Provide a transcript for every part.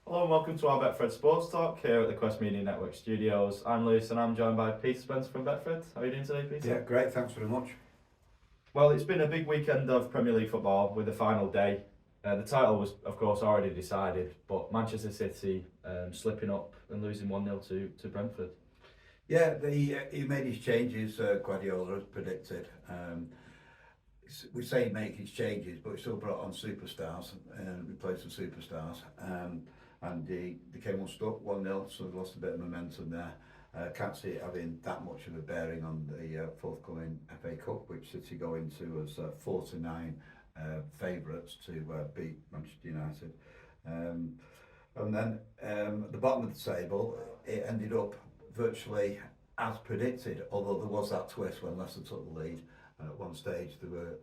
Hello and welcome to our Betfred Sports Talk here at the Quest Media Network studios. I'm Lewis and I'm joined by Peter Spencer from Betfred. How are you doing today, Peter? Yeah, great, thanks very much. Well, it's been a big weekend of Premier League football with the final day. The title was, of course, already decided, but Manchester City slipping up and losing 1-0 to Brentford. Yeah, he made his changes, Guardiola as predicted. We say he made his changes, but he still brought on superstars and replaced the superstars. And they came unstuck 1-0, so they lost a bit of momentum there. Can't see it having that much of a bearing on the forthcoming FA Cup, which City go into as 4-9 favourites to beat Manchester United. And then at the bottom of the table, it ended up virtually as predicted, although there was that twist when Leicester took the lead. And at one stage they were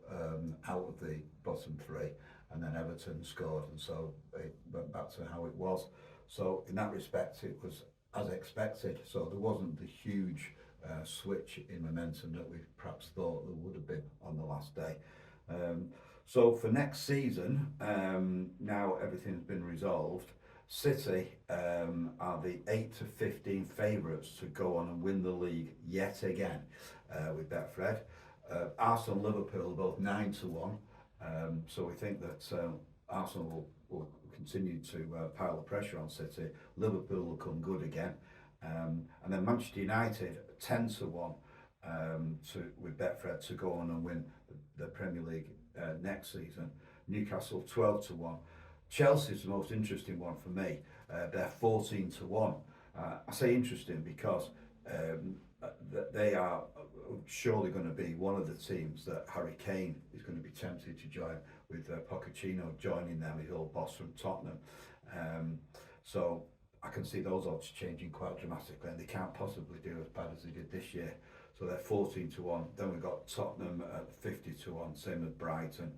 out of the bottom three, and then Everton scored, and so it went back to how it was. So in that respect, it was as expected. So there wasn't the huge switch in momentum that we perhaps thought there would have been on the last day. So for next season, now everything's been resolved. City are the 8-15 favourites to go on and win the league yet again with Betfred. Arsenal and Liverpool are both 9-1, so we think that Arsenal will continue to pile the pressure on City. Liverpool will come good again, and then Manchester United 10-1 with Betfred to go on and win the Premier League next season. Newcastle 12-1. Chelsea's the most interesting one for me. They're 14-1. I say interesting because they are surely going to be one of the teams that Harry Kane is going to be tempted to join, with Pochettino joining them, his old boss from Tottenham. So I can see those odds changing quite dramatically, and they can't possibly do as bad as they did this year. So they're 14-1. Then we've got Tottenham at 50-1, same as Brighton,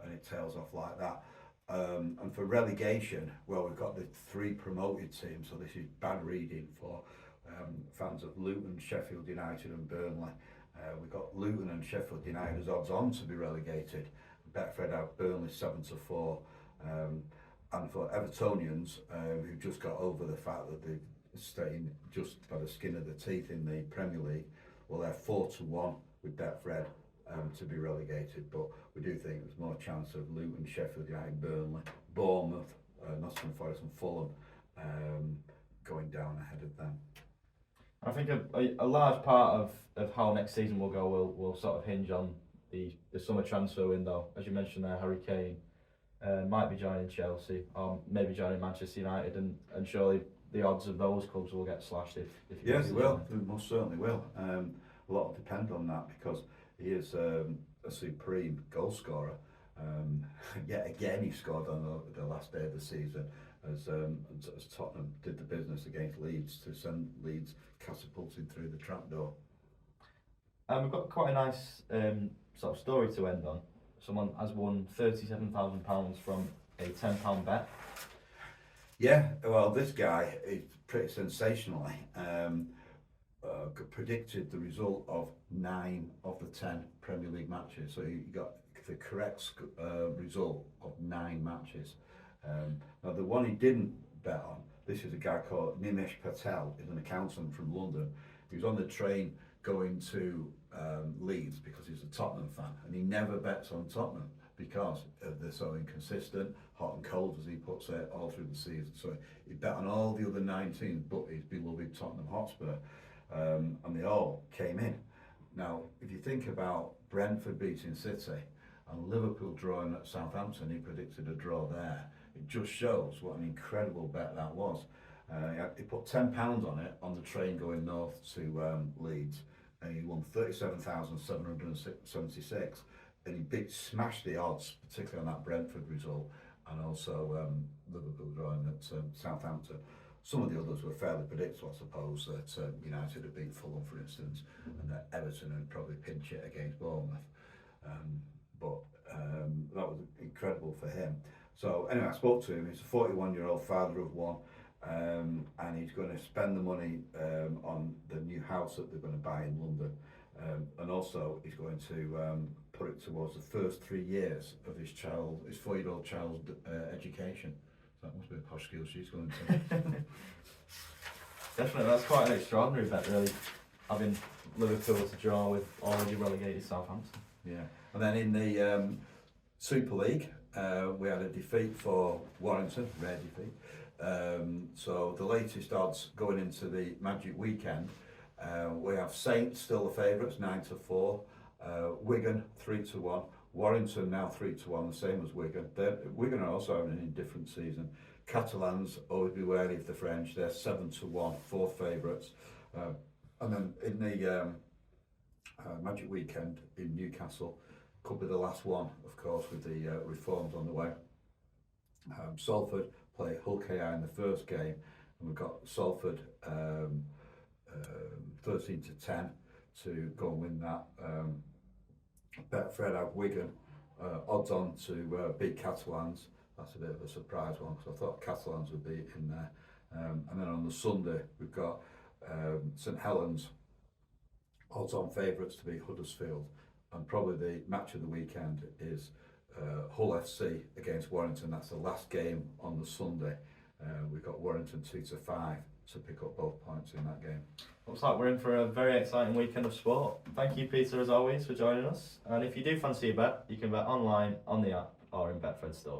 and it tails off like that. And for relegation, well, we've got the three promoted teams, so this is bad reading for fans of Luton, Sheffield United and Burnley. We've got Luton and Sheffield United as odds on to be relegated. Betfred out Burnley 7-4. And for Evertonians, who just got over the fact that they're staying just by the skin of the teeth in the Premier League, well, they're 4-1 with Betfred to be relegated. But we do think there's more chance of Luton, Sheffield United, Burnley, Bournemouth, Nottingham Forest and Fulham going down ahead of them. I think a large part of how next season will go will sort of hinge on the summer transfer window. As you mentioned there, Harry Kane might be joining Chelsea or maybe joining Manchester United, and surely the odds of those clubs will get slashed if yeah, they will. They most certainly will. A lot will depend on that because he is a supreme goal scorer. Yet again, he scored on the last day of the season as Tottenham did the business against Leeds to send Leeds catapulting through the trapdoor. We've got quite a nice sort of story to end on. Someone has won £37,000 from a £10 bet. Yeah, well, this guy is pretty sensationally predicted the result of 9 of the 10 Premier League matches. So he got the correct result of 9 matches. Now the one he didn't bet on, this is a guy called Nimesh Patel, he's an accountant from London. He was on the train going to Leeds because he's a Tottenham fan, and he never bets on Tottenham because they're so inconsistent, hot and cold as he puts it, all through the season. So he bet on all the other 9 teams but his beloved Tottenham Hotspur, and they all came in. Now if you think about Brentford beating City and Liverpool drawing at Southampton, he predicted a draw there. It just shows what an incredible bet that was. He put £10 on it on the train going north to Leeds, and he won 37,776. And he smashed the odds, particularly on that Brentford result, and also Liverpool drawing at Southampton. Some of the others were fairly predictable, I suppose, that United had beat Fulham, for instance, and that Everton would probably pinch it against Bournemouth. But that was incredible for him. So anyway, I spoke to him. He's a 41-year-old father of one, and he's going to spend the money on the new house that they're going to buy in London, and also he's going to put it towards the first 3 years of his 4-year-old child's education. That must be a posh skill she's going to. Definitely, that's quite an extraordinary bet, really. Having Liverpool to draw with already relegated Southampton. Yeah, and then in the Super League, we had a defeat for Warrington, rare defeat. So the latest odds going into the Magic Weekend, we have Saints still the favourites, 9-4. Wigan 3-1. Warrington now 3-1, the same as Wigan. Wigan are also having an indifferent season. Catalans, always be wary of the French. They're 7-1, 4 favourites. And then in the Magic Weekend in Newcastle, could be the last one, of course, with the reforms on the way. Salford play Hull KI in the first game, and we've got Salford 13-10 to go and win that. Betfred have Wigan odds on to beat Catalans. That's a bit of a surprise one because I thought Catalans would be in there. And then on the Sunday we've got St Helens odds on favourites to beat Huddersfield, and probably the match of the weekend is Hull FC against Warrington. That's the last game on the Sunday. We've got Warrington 2-5 to pick up both points in that game. Looks like we're in for a very exciting weekend of sport. Thank you, Peter, as always, for joining us. And if you do fancy a bet, you can bet online, on the app, or in Betfred stores.